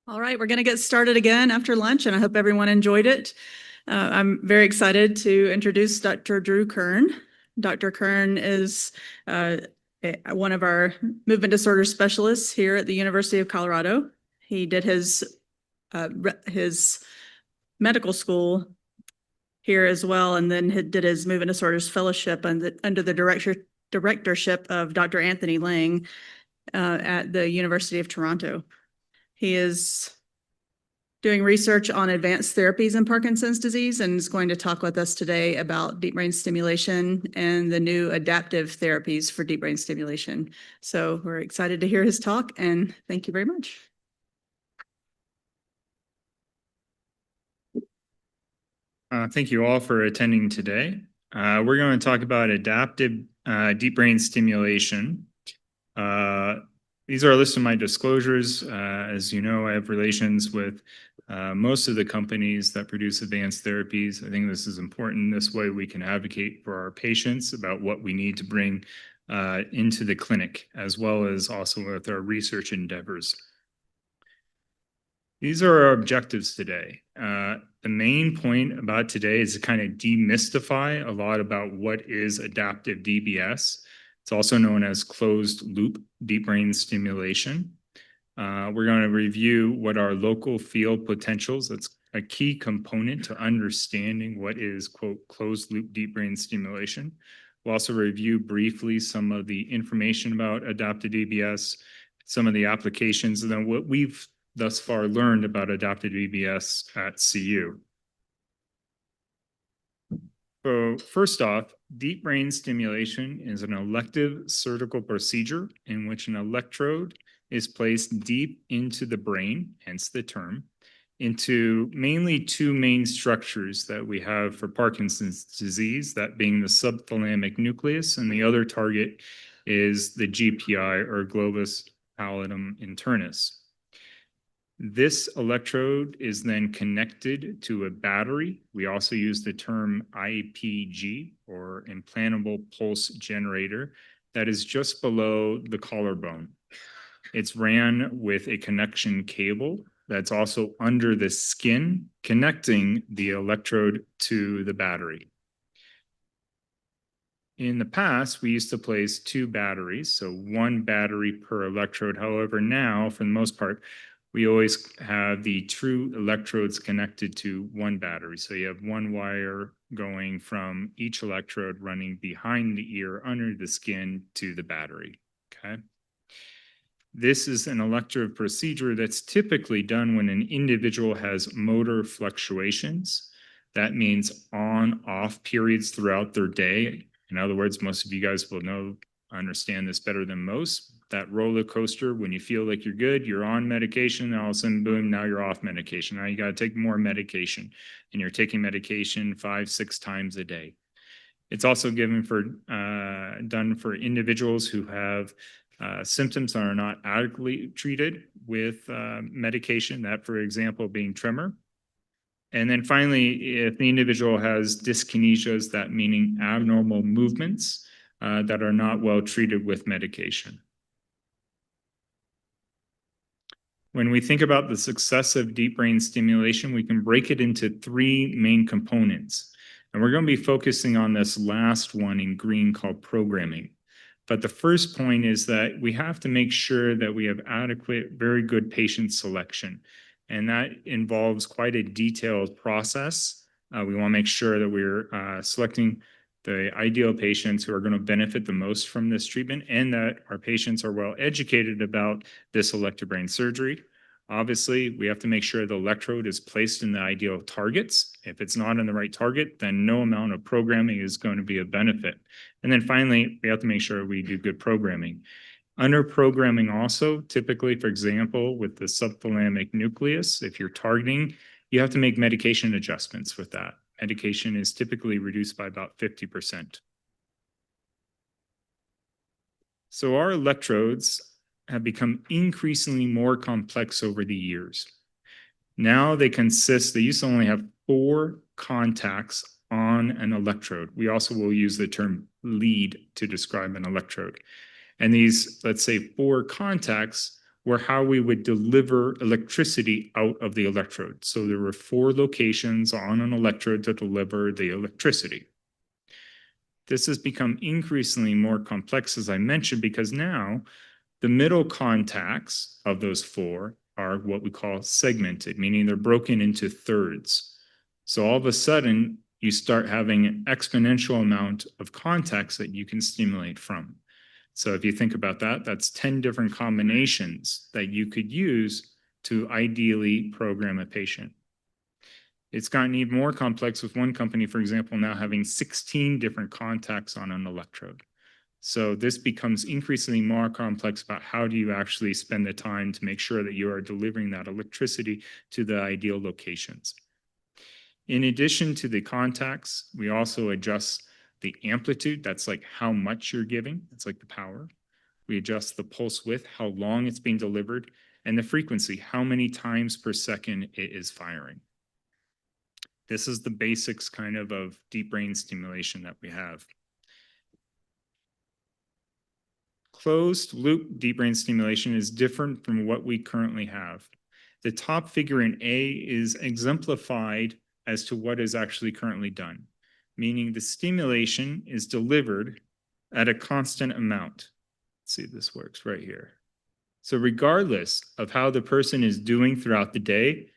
All right, we're going to get started again after lunch, and I hope everyone enjoyed it. I'm very excited to introduce Dr. Drew Kern. Dr. Kern is one of our movement disorder specialists here at the University of Colorado. He did his medical school here as well, and then did his movement disorders fellowship under the directorship of Dr. Anthony Lang at the University of Toronto. He is doing research on advanced therapies in Parkinson's disease and is going to talk with us today about deep brain stimulation and the new adaptive therapies for deep brain stimulation. So we're excited to hear his talk, and thank you very much. Thank you all for attending today. We're going to talk about adaptive deep brain stimulation. These are a list of my disclosures. As you know, I have relations with most of the companies that produce advanced therapies. I think this is important. This way we can advocate for our patients about what we need to bring into the clinic, as well as also with our research endeavors. These are our objectives today. The main point about today is to kind of demystify a lot about what is adaptive DBS. It's also known as closed loop deep brain stimulation. We're going to review what are local field potentials. That's a key component to understanding what is, quote, closed loop deep brain stimulation. We'll also review briefly some of the information about adaptive DBS, some of the applications, and then what we've thus far learned about adaptive DBS at CU. So first off, deep brain stimulation is an elective surgical procedure in which an electrode is placed deep into the brain, hence the term, into mainly two main structures that we have for Parkinson's disease, that being the subthalamic nucleus, and the other target is the GPI, or globus pallidum internus. This electrode is then connected to a battery. We also use the term IPG, or implantable pulse generator, that is just below the collarbone. It's ran with a connection cable that's also under the skin, connecting the electrode to the battery. In the past, we used to place two batteries, so one battery per electrode. However, now, for the most part, we always have the true electrodes connected to one battery. So you have one wire going from each electrode running behind the ear, under the skin, to the battery, okay? This is an elective procedure that's typically done when an individual has motor fluctuations. That means on-off periods throughout their day. In other words, most of you guys will understand this better than most. That roller coaster, when you feel like you're good, you're on medication, and all of a sudden, boom, now you're off medication. Now you got to take more medication, and you're taking medication 5-6 times a day. It's also done for individuals who have symptoms that are not adequately treated with medication, that, for example, being tremor. And then finally, if the individual has dyskinesias, that meaning abnormal movements that are not well treated with medication. When we think about the success of deep brain stimulation, we can break it into three main components. And we're going to be focusing on this last one in green called programming. But the first point is that we have to make sure that we have adequate, very good patient selection. And that involves quite a detailed process. We want to make sure that we're selecting the ideal patients who are going to benefit the most from this treatment, and that our patients are well educated about this elective brain surgery. Obviously, we have to make sure the electrode is placed in the ideal targets. If it's not in the right target, then no amount of programming is going to be a benefit. And then finally, we have to make sure we do good programming. Under programming also, typically, for example, with the subthalamic nucleus, if you're targeting, you have to make medication adjustments with that. Medication is typically reduced by about 50%. So our electrodes have become increasingly more complex over the years. Now they used to only have 4 contacts on an electrode. We also will use the term lead to describe an electrode. And these, let's say, 4 contacts were how we would deliver electricity out of the electrode. So there were 4 locations on an electrode to deliver the electricity. This has become increasingly more complex, as I mentioned, because now the middle contacts of those 4 are what we call segmented, meaning they're broken into thirds. So all of a sudden, you start having an exponential amount of contacts that you can stimulate from. So if you think about that, that's 10 different combinations that you could use to ideally program a patient. It's gotten even more complex with one company, for example, now having 16 different contacts on an electrode. So this becomes increasingly more complex about how do you actually spend the time to make sure that you are delivering that electricity to the ideal locations. In addition to the contacts, we also adjust the amplitude. That's like how much you're giving. That's like the power. We adjust the pulse width, how long it's being delivered, and the frequency, how many times per second it is firing. This is the basics kind of deep brain stimulation that we have. Closed loop deep brain stimulation is different from what we currently have. The top figure in A is exemplified as to what is actually currently done, meaning the stimulation is delivered at a constant amount. Let's see if this works right here. So regardless of how the person is doing throughout the day,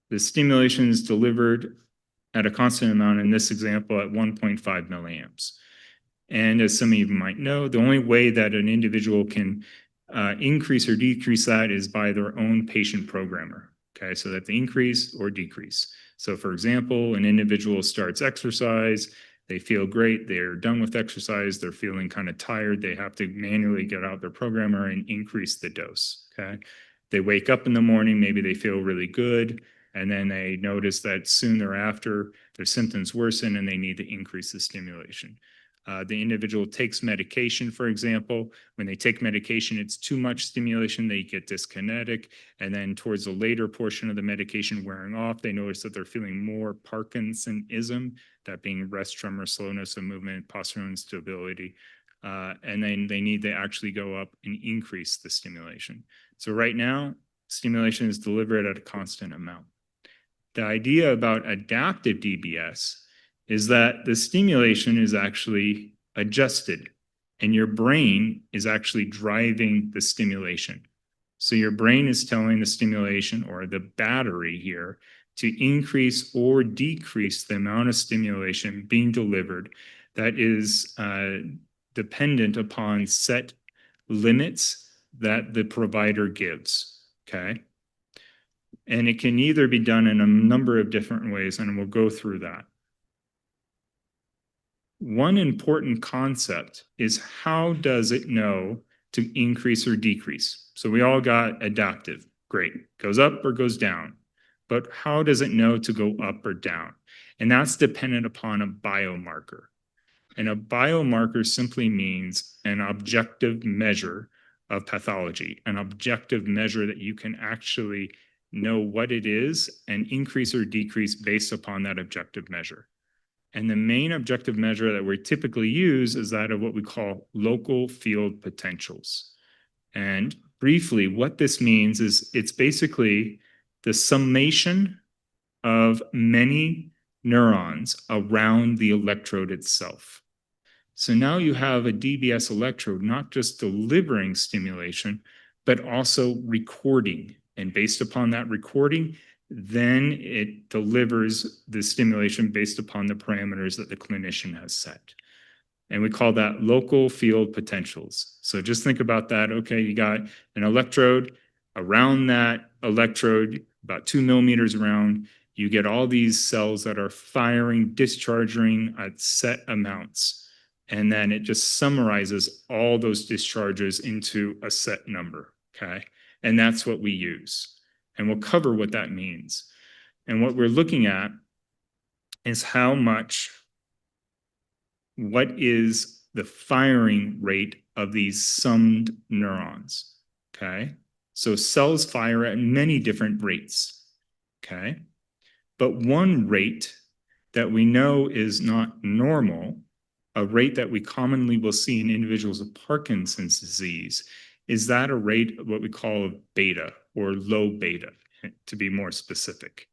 the stimulation is delivered at a constant amount, in this example, at 1.5 milliamps. And as some of you might know, the only way that an individual can increase or decrease that is by their own patient programmer. Okay, so that they increase or decrease. So for example, an individual starts exercise, they feel great, they're done with exercise, they're feeling kind of tired, they have to manually get out their programmer and increase the dose. Okay, they wake up in the morning, maybe they feel really good, and then they notice that soon thereafter their symptoms worsen and they need to increase the stimulation. The individual takes medication, for example. When they take medication, it's too much stimulation, they get dyskinetic, and then towards the later portion of the medication wearing off, they notice that they're feeling more Parkinsonism, that being rest, tremor, slowness of movement, postural instability, and then they need to actually go up and increase the stimulation. So right now, stimulation is delivered at a constant amount. The idea about adaptive DBS is that the stimulation is actually adjusted and your brain is actually driving the stimulation. So your brain is telling the stimulation, or the battery here, to increase or decrease the amount of stimulation being delivered that is dependent upon set limits that the provider gives, okay? And it can either be done in a number of different ways, and we'll go through that. One important concept is, how does it know to increase or decrease? So we all got adaptive, great, goes up or goes down, but how does it know to go up or down? And that's dependent upon a biomarker. And a biomarker simply means an objective measure of pathology, an objective measure that you can actually know what it is and increase or decrease based upon that objective measure. And the main objective measure that we typically use is that of what we call local field potentials. And briefly, what this means is it's basically the summation of many neurons around the electrode itself. So now you have a DBS electrode not just delivering stimulation, but also recording. And based upon that recording, then it delivers the stimulation based upon the parameters that the clinician has set. And we call that local field potentials. So just think about that. Okay, you got an electrode. Around that electrode, about 2 millimeters around, you get all these cells that are firing, discharging at set amounts. And then it just summarizes all those discharges into a set number, okay? And that's what we use. And we'll cover what that means. And what we're looking at is what is the firing rate of these summed neurons, okay? So cells fire at many different rates, okay? But one rate that we know is not normal, a rate that we commonly will see in individuals with Parkinson's disease, is that a rate of what we call a beta or low beta, to be more specific.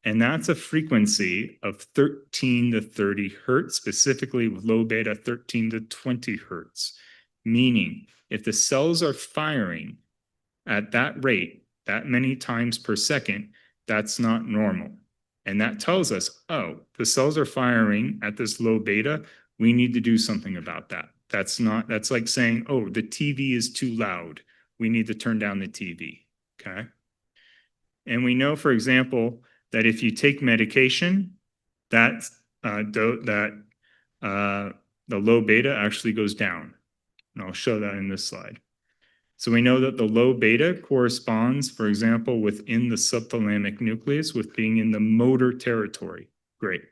And that's a frequency of 13 to 30 hertz, specifically with low beta 13 to 20 hertz. Meaning, if the cells are firing at that rate, that many times per second, that's not normal. And that tells us, oh, the cells are firing at this low beta. We need to do something about that. That's like saying, oh, the TV is too loud. We need to turn down the TV. Okay. And we know, for example, that if you take medication, the low beta actually goes down. And I'll show that in this slide. So we know that the low beta corresponds, for example, within the subthalamic nucleus with being in the motor territory. Great.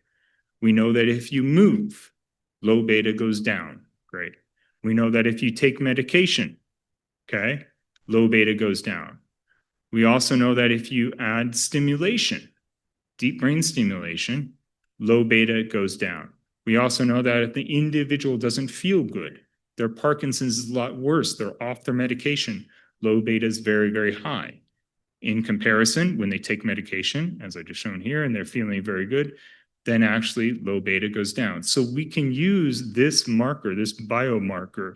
We know that if you move, low beta goes down. Great. We know that if you take medication, okay, low beta goes down. We also know that if you add stimulation, deep brain stimulation, low beta goes down. We also know that if the individual doesn't feel good, their Parkinson's is a lot worse, they're off their medication, low beta is very, very high. In comparison, when they take medication, as I just shown here, and they're feeling very good, then actually low beta goes down. So we can use this marker, this biomarker,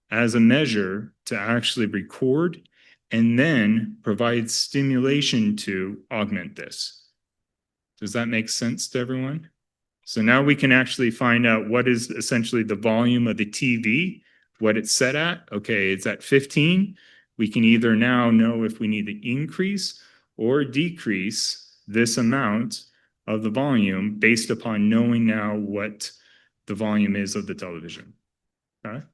as a measure to actually record and then provide stimulation to augment this. Does that make sense to everyone? So now we can actually find out what is essentially the volume of the TV, what it's set at. Okay, it's at 15. We can either now know if we need to increase or decrease this amount of the volume based upon knowing now what the volume is of the television. Okay?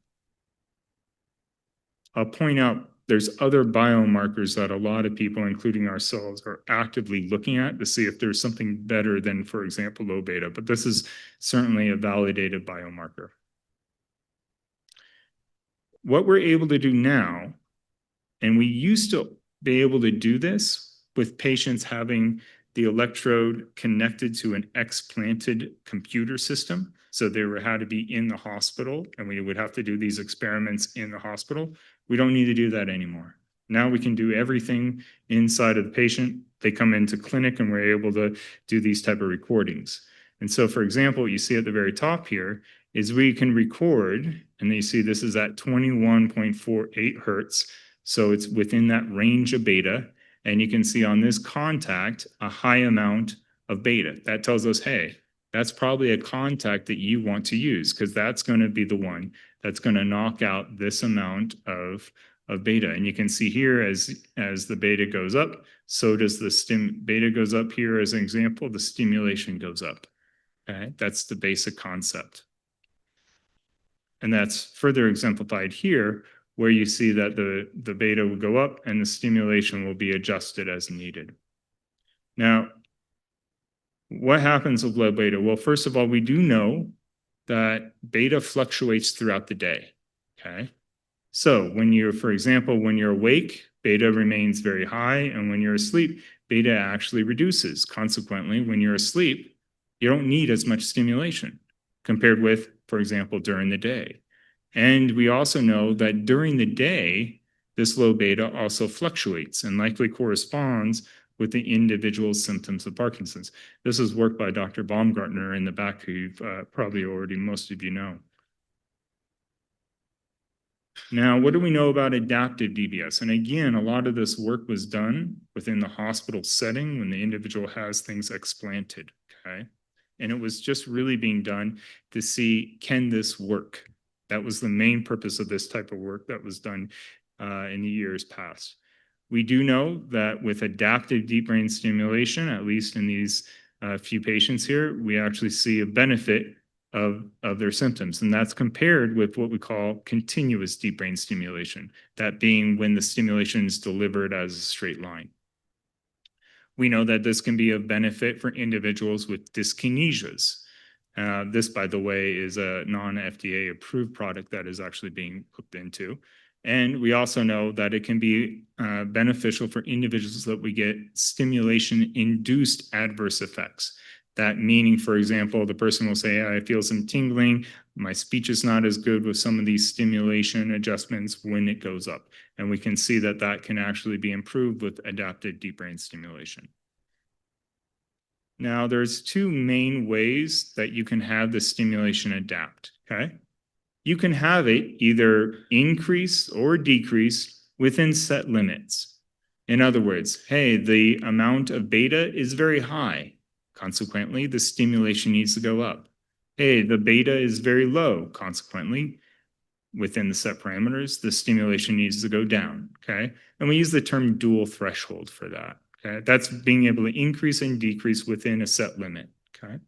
I'll point out there's other biomarkers that a lot of people, including ourselves, are actively looking at to see if there's something better than, for example, low beta, but this is certainly a validated biomarker. What we're able to do now, and we used to be able to do this with patients having the electrode connected to an explanted computer system. So they had to be in the hospital, and we would have to do these experiments in the hospital. We don't need to do that anymore. Now we can do everything inside of the patient. They come into clinic and we're able to do these type of recordings. And so, for example, what you see at the very top here is we can record, and you see this is at 21.48 hertz. So it's within that range of beta. And you can see on this contact a high amount of beta. That tells us, hey, that's probably a contact that you want to use, because that's going to be the one that's going to knock out this amount of beta. And you can see here as the beta goes up, so does the beta goes up here as an example, the stimulation goes up. Okay, that's the basic concept. And that's further exemplified here, where you see that the beta will go up and the stimulation will be adjusted as needed. Now, what happens with low beta? Well, first of all, we do know that beta fluctuates throughout the day, okay? So when you're, for example, when you're awake, beta remains very high, and when you're asleep, beta actually reduces. Consequently, when you're asleep, you don't need as much stimulation compared with, for example, during the day. And we also know that during the day, this low beta also fluctuates and likely corresponds with the individual symptoms of Parkinson's. This is work by Dr. Baumgartner in the back, who you've probably already, most of you know. Now, what do we know about adaptive DBS? And again, a lot of this work was done within the hospital setting when the individual has things explanted, okay? And it was just really being done to see, can this work? That was the main purpose of this type of work that was done in the years past. We do know that with adaptive deep brain stimulation, at least in these few patients here, we actually see a benefit of their symptoms. And that's compared with what we call continuous deep brain stimulation, that being when the stimulation is delivered as a straight line. We know that this can be of benefit for individuals with dyskinesias. This, by the way, is a non-FDA approved product that is actually being looked into. And we also know that it can be beneficial for individuals that we get stimulation-induced adverse effects. That meaning, for example, the person will say, I feel some tingling, my speech is not as good with some of these stimulation adjustments when it goes up. And we can see that that can actually be improved with adaptive deep brain stimulation. Now, there's two main ways that you can have the stimulation adapt, okay? You can have it either increase or decrease within set limits. In other words, hey, the amount of beta is very high. Consequently, the stimulation needs to go up. Hey, the beta is very low. Consequently, within the set parameters, the stimulation needs to go down, okay? And we use the term dual threshold for that, okay? That's being able to increase and decrease within a set limit, okay?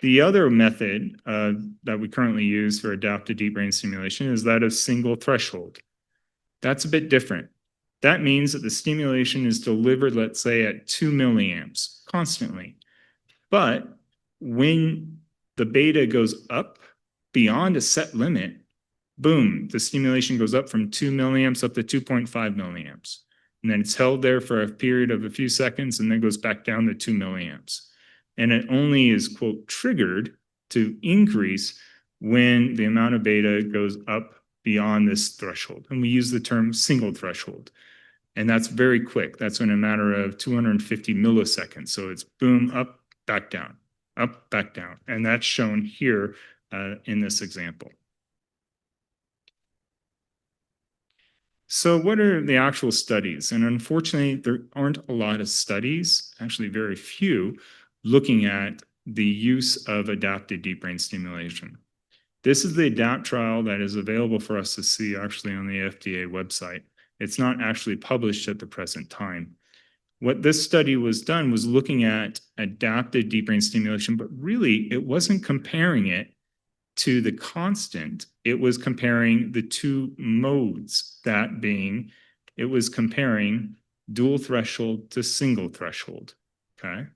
The other method that we currently use for adaptive deep brain stimulation is that of single threshold. That's a bit different. That means that the stimulation is delivered, let's say, at 2 milliamps constantly. But when the beta goes up beyond a set limit, boom, the stimulation goes up from 2 milliamps up to 2.5 milliamps. And then it's held there for a period of a few seconds and then goes back down to 2 milliamps. And it only is, quote, triggered to increase when the amount of beta goes up beyond this threshold. And we use the term single threshold. And that's very quick. That's in a matter of 250 milliseconds. So it's boom, up, back down, up, back down. And that's shown here in this example. So what are the actual studies? And unfortunately, there aren't a lot of studies, actually very few, looking at the use of adaptive deep brain stimulation. This is the ADAPT trial that is available for us to see actually on the FDA website. It's not actually published at the present time. What this study was done was looking at adaptive deep brain stimulation, but really it wasn't comparing it to the constant. It was comparing the two modes, that being, it was comparing dual threshold to single threshold, okay?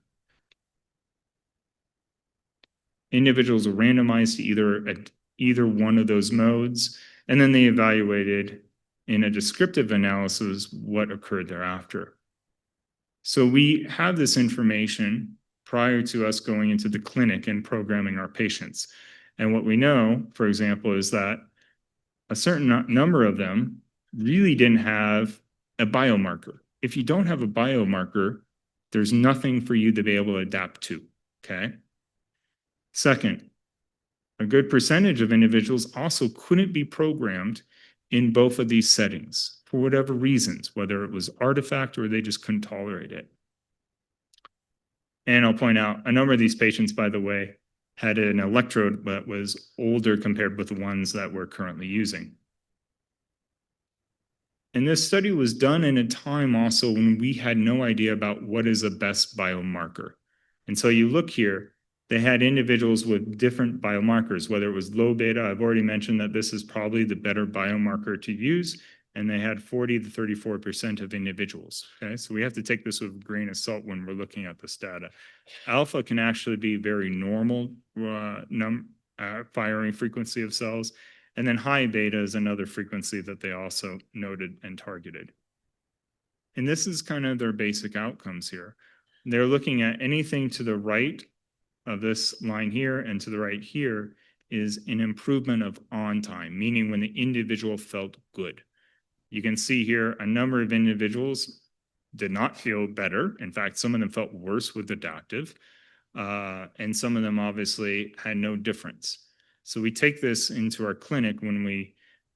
Individuals were randomized to either one of those modes, and then they evaluated in a descriptive analysis what occurred thereafter. So we have this information prior to us going into the clinic and programming our patients. And what we know, for example, is that a certain number of them really didn't have a biomarker. If you don't have a biomarker, there's nothing for you to be able to adapt to, okay? Second, a good percentage of individuals also couldn't be programmed in both of these settings for whatever reasons, whether it was artifact or they just couldn't tolerate it. And I'll point out, a number of these patients, by the way, had an electrode that was older compared with the ones that we're currently using. And this study was done in a time also when we had no idea about what is the best biomarker. And so you look here, they had individuals with different biomarkers, whether it was low beta. I've already mentioned that this is probably the better biomarker to use. And they had 40 to 34% of individuals. Okay, so we have to take this with a grain of salt when we're looking at this data. Alpha can actually be very normal firing frequency of cells. And then high beta is another frequency that they also noted and targeted. And this is kind of their basic outcomes here. They're looking at anything to the right of this line here and to the right here is an improvement of on time, meaning when the individual felt good. You can see here a number of individuals did not feel better. In fact, some of them felt worse with adaptive, and some of them obviously had no difference. So we take this into our clinic when we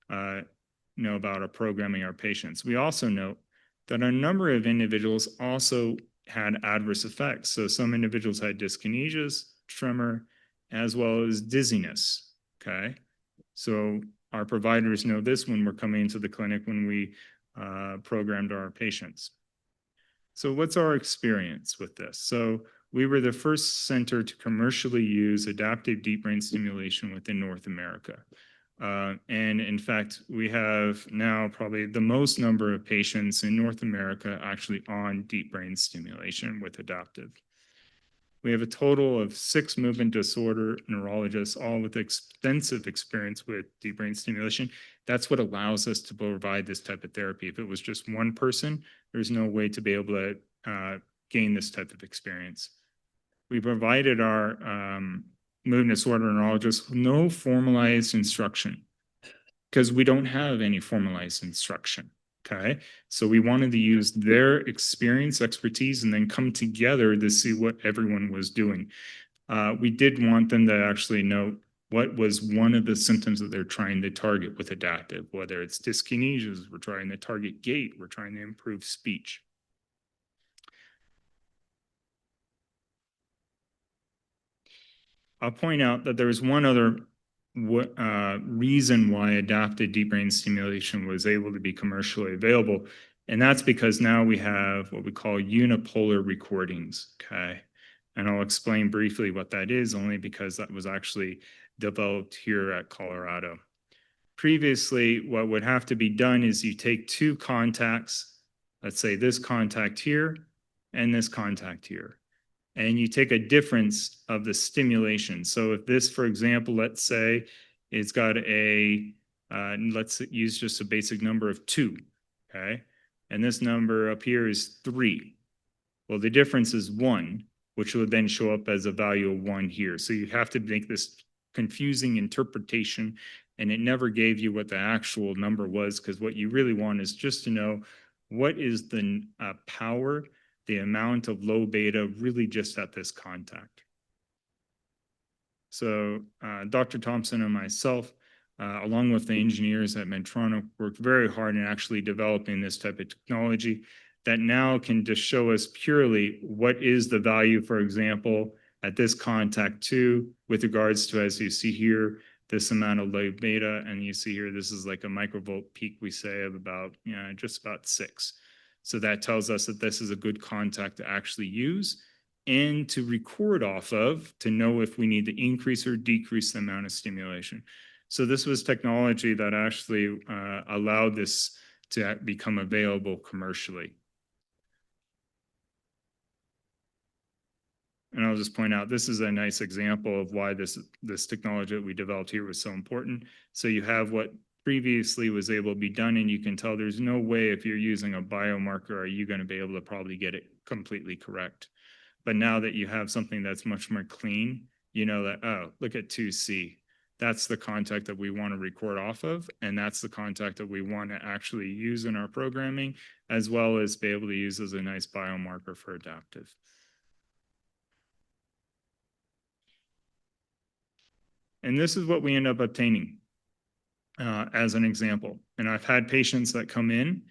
know about our programming our patients. We also note that a number of individuals also had adverse effects. So some individuals had dyskinesias, tremor, as well as dizziness, okay? So our providers know this when we're coming into the clinic when we programmed our patients. So what's our experience with this? So we were the first center to commercially use adaptive deep brain stimulation within North America. And in fact, we have now probably the most number of patients in North America actually on deep brain stimulation with adaptive. We have a total of 6 movement disorder neurologists, all with extensive experience with deep brain stimulation. That's what allows us to provide this type of therapy. If it was just one person, there's no way to be able to gain this type of experience. We provided our movement disorder neurologists with no formalized instruction. because we don't have any formalized instruction. Okay. So we wanted to use their experience, expertise, and then come together to see what everyone was doing. We did want them to actually know what was one of the symptoms that they're trying to target with adaptive, whether it's dyskinesias, we're trying to target gait, we're trying to improve speech. I'll point out that there was one other reason why adaptive deep brain stimulation was able to be commercially available, and that's because now we have what we call unipolar recordings, okay? And I'll explain briefly what that is, only because that was actually developed here at Colorado. Previously, what would have to be done is you take two contacts, let's say this contact here and this contact here, and you take a difference of the stimulation. So if this, for example, let's say it's got a, let's use just a basic number of 2, okay? And this number up here is 3. Well, the difference is 1, which will then show up as a value of 1 here. So you have to make this confusing interpretation, and it never gave you what the actual number was, because what you really want is just to know what is the power, the amount of low beta really just at this contact. So Dr. Thompson and myself, along with the engineers at Medtronic, worked very hard in actually developing this type of technology that now can just show us purely what is the value, for example, at this contact 2 with regards to, as you see here, this amount of low beta, and you see here, this is like a microvolt peak, we say, of about, just about 6. So that tells us that this is a good contact to actually use and to record off of to know if we need to increase or decrease the amount of stimulation. So this was technology that actually allowed this to become available commercially. And I'll just point out, this is a nice example of why this technology that we developed here was so important. So you have what previously was able to be done, and you can tell there's no way if you're using a biomarker are you going to be able to probably get it completely correct. But now that you have something that's much more clean, you know that, oh, look at 2C. That's the contact that we want to record off of, and that's the contact that we want to actually use in our programming, as well as be able to use as a nice biomarker for adaptive. And this is what we end up obtaining as an example. And I've had patients that come in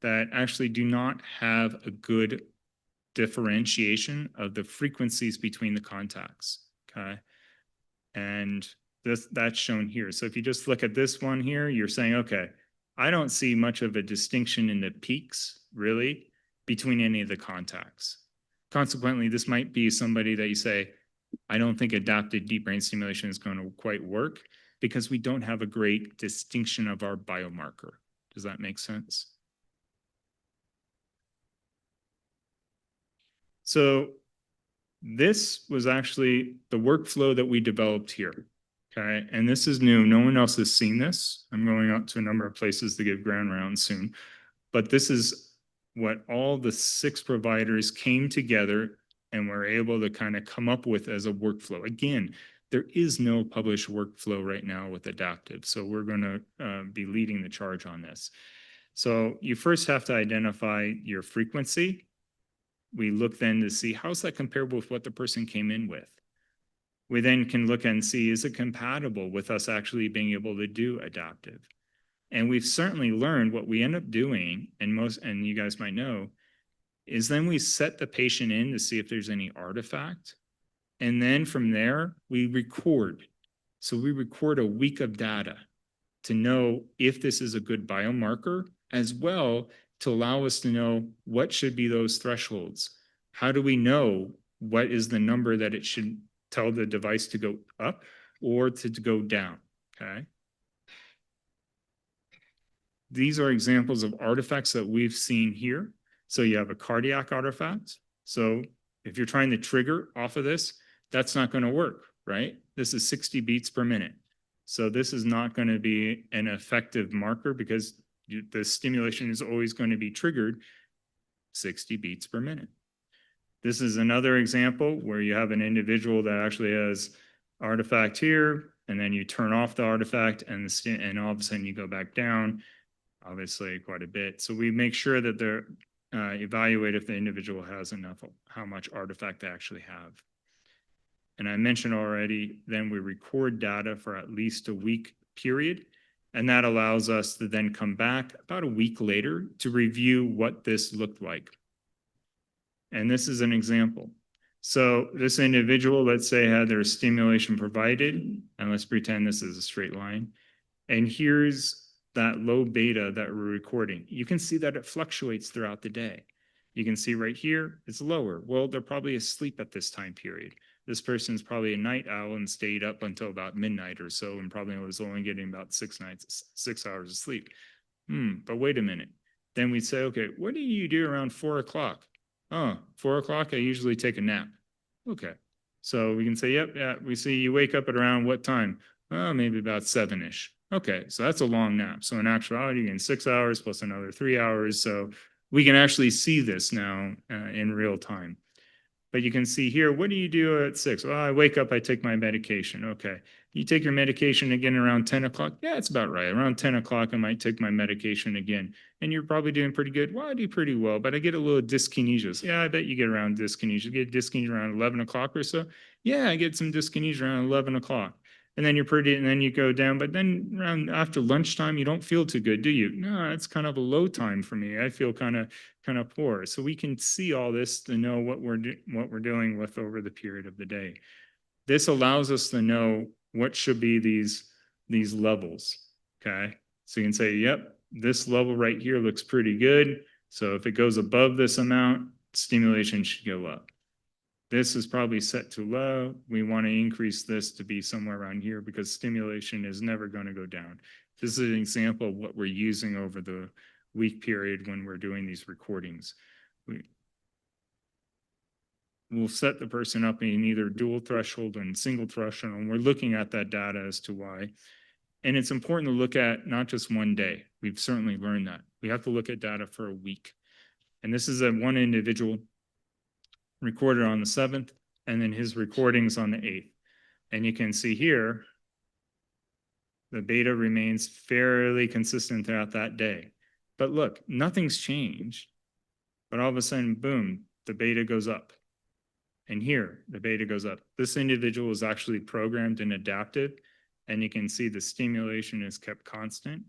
that actually do not have a good differentiation of the frequencies between the contacts, okay? And that's shown here. So if you just look at this one here, you're saying, okay, I don't see much of a distinction in the peaks, really, between any of the contacts. Consequently, this might be somebody that you say, I don't think adaptive deep brain stimulation is going to quite work because we don't have a great distinction of our biomarker. Does that make sense? So this was actually the workflow that we developed here, okay? And this is new. No one else has seen this. I'm going out to a number of places to give grand rounds soon. But this is what all the 6 providers came together and were able to kind of come up with as a workflow. Again, there is no published workflow right now with adaptive, so we're going to be leading the charge on this. So you first have to identify your frequency. We look then to see how's that comparable with what the person came in with. We then can look and see, is it compatible with us actually being able to do adaptive? And we've certainly learned what we end up doing, and you guys might know, is then we set the patient in to see if there's any artifact. And then from there, we record. So we record a week of data to know if this is a good biomarker, as well to allow us to know what should be those thresholds. How do we know what is the number that it should tell the device to go up or to go down, okay? These are examples of artifacts that we've seen here. So you have a cardiac artifact. So if you're trying to trigger off of this, that's not going to work, right? This is 60 beats per minute. So this is not going to be an effective marker because the stimulation is always going to be triggered 60 beats per minute. This is another example where you have an individual that actually has artifact here, and then you turn off the artifact, and and all of a sudden you go back down, obviously quite a bit. So we make sure that they're evaluate if the individual has enough, how much artifact they actually have. And I mentioned already, then we record data for at least a week period. And that allows us to then come back about a week later to review what this looked like. And this is an example. So this individual, let's say, had their stimulation provided, and let's pretend this is a straight line. And here's that low beta that we're recording. You can see that it fluctuates throughout the day. You can see right here, it's lower. Well, they're probably asleep at this time period. This person's probably a night owl and stayed up until about midnight or so, and probably was only getting about 6 hours of sleep. But wait a minute. Then we'd say, okay, what do you do around 4 o'clock? Oh, 4 o'clock, I usually take a nap. Okay. So we can say, yep, yeah, we see you wake up at around what time? Oh, maybe about 7-ish. Okay, so that's a long nap. So in actuality, you're getting 6 hours plus another 3 hours. So we can actually see this now in real time. But you can see here, what do you do at 6? Well, I wake up, I take my medication. Okay. You take your medication again around 10 o'clock? Yeah, it's about right. Around 10 o'clock, I might take my medication again. And you're probably doing pretty good. Well, I do pretty well, but I get a little dyskinesia. Yeah, I bet you get around dyskinesia. You get dyskinesia around 11 o'clock or so? Yeah, I get some dyskinesia around 11 o'clock. And then and then you go down, but then around after lunchtime, you don't feel too good, do you? No, it's kind of a low time for me. I feel kind of poor. So we can see all this to know what we're dealing with over the period of the day. This allows us to know what should be these levels. Okay. So you can say, yep, this level right here looks pretty good. So if it goes above this amount, stimulation should go up. This is probably set too low. We want to increase this to be somewhere around here because stimulation is never going to go down. This is an example of what we're using over the week period when we're doing these recordings. We'll set the person up in either dual threshold and single threshold, and we're looking at that data as to why. And it's important to look at not just one day. We've certainly learned that. We have to look at data for a week. And this is a one individual recorded on the 7th, and then his recordings on the 8th. And you can see here, the beta remains fairly consistent throughout that day. But look, nothing's changed. But all of a sudden, boom, the beta goes up. And here, the beta goes up. This individual is actually programmed and adaptive, and you can see the stimulation is kept constant.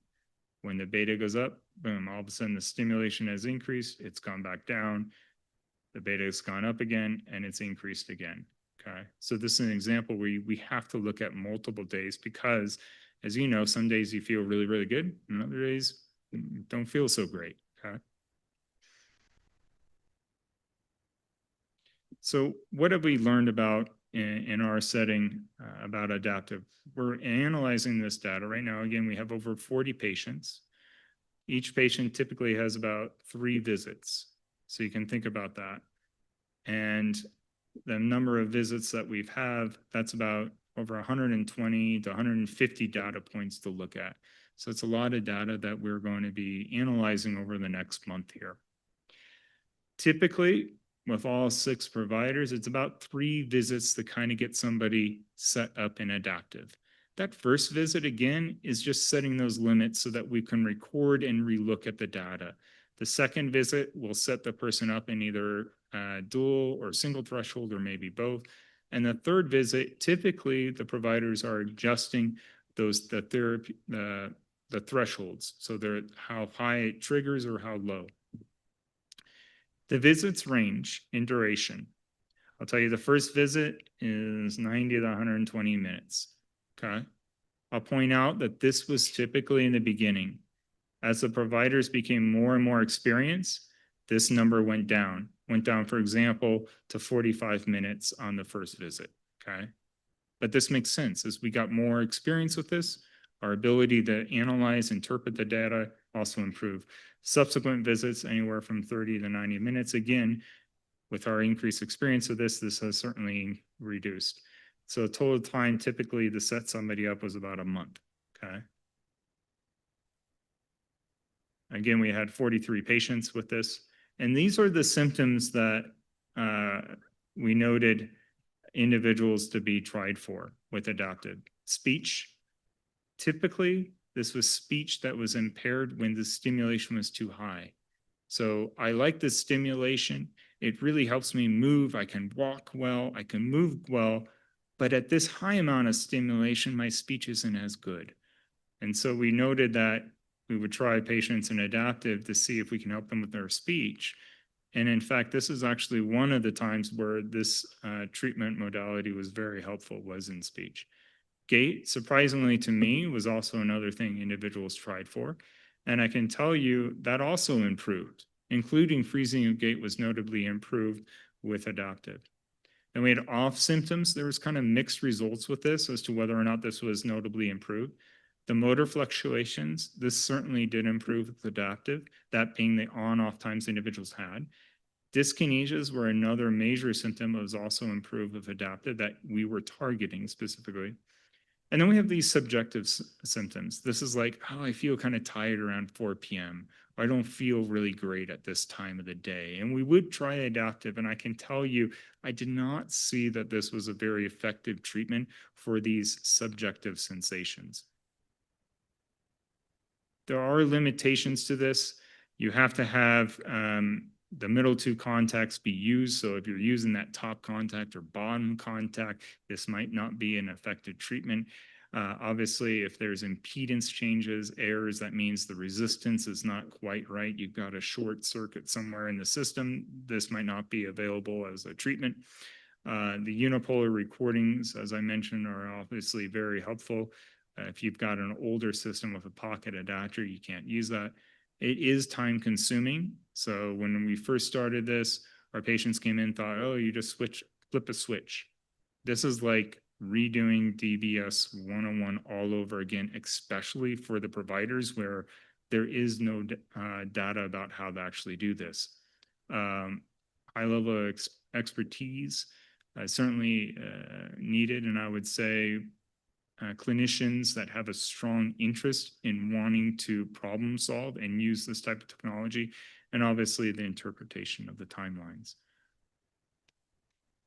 When the beta goes up, boom, all of a sudden the stimulation has increased, it's gone back down, the beta has gone up again, and it's increased again. Okay, so this is an example where we have to look at multiple days because, as you know, some days you feel really, really good, and other days you don't feel so great. Okay. So what have we learned about in our setting about adaptive? We're analyzing this data right now. Again, we have over 40 patients. Each patient typically has about 3 visits. So you can think about that. And the number of visits that we've had, that's about over 120 to 150 data points to look at. So it's a lot of data that we're going to be analyzing over the next month here. Typically, with all 6 providers, it's about 3 visits to kind of get somebody set up in adaptive. That first visit, again, is just setting those limits so that we can record and relook at the data. The second visit will set the person up in either dual or single threshold or maybe both. And the third visit, typically the providers are adjusting the thresholds. So they're how high it triggers or how low. The visits range in duration. I'll tell you the first visit is 90 to 120 minutes. Okay. I'll point out that this was typically in the beginning. As the providers became more and more experienced, this number went down. Went down, for example, to 45 minutes on the first visit. Okay. But this makes sense. As we got more experience with this, our ability to analyze, interpret the data also improved. Subsequent visits, anywhere from 30 to 90 minutes. Again, with our increased experience of this has certainly reduced. So total time typically to set somebody up was about a month. Okay. Again, we had 43 patients with this. And these are the symptoms that we noted individuals to be tried for with adaptive. speech. Typically, this was speech that was impaired when the stimulation was too high. So I like the stimulation. It really helps me move. I can walk well, I can move well, but at this high amount of stimulation, my speech isn't as good. And so we noted that we would try patients in adaptive to see if we can help them with their speech. And in fact, this is actually one of the times where this treatment modality was very helpful, was in speech. Gait, surprisingly to me, was also another thing individuals tried for. And I can tell you that also improved, including freezing of gait was notably improved with adaptive. And we had off symptoms. There was kind of mixed results with this as to whether or not this was notably improved. The motor fluctuations, this certainly did improve with adaptive, that being the on-off times individuals had. Dyskinesias were another major symptom that was also improved with adaptive that we were targeting specifically. And then we have these subjective symptoms. This is like, oh, I feel kind of tired around 4 p.m. Or I don't feel really great at this time of the day. And we would try adaptive, and I can tell you, I did not see that this was a very effective treatment for these subjective sensations. There are limitations to this. You have to have the middle two contacts be used. So if you're using that top contact or bottom contact, this might not be an effective treatment. Obviously, if there's impedance changes, errors, that means the resistance is not quite right. You've got a short circuit somewhere in the system. This might not be available as a treatment. The unipolar recordings, as I mentioned, are obviously very helpful. If you've got an older system with a pocket adapter, you can't use that. It is time consuming. So when we first started this, our patients came in and thought, oh, you just flip a switch. This is like redoing DBS 101 all over again, especially for the providers where there is no data about how to actually do this. High level of expertise certainly needed, and I would say clinicians that have a strong interest in wanting to problem solve and use this type of technology, and obviously the interpretation of the timelines.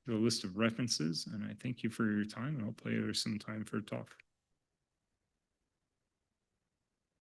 The list of references, and I thank you for your time, and hopefully there's some time for a talk.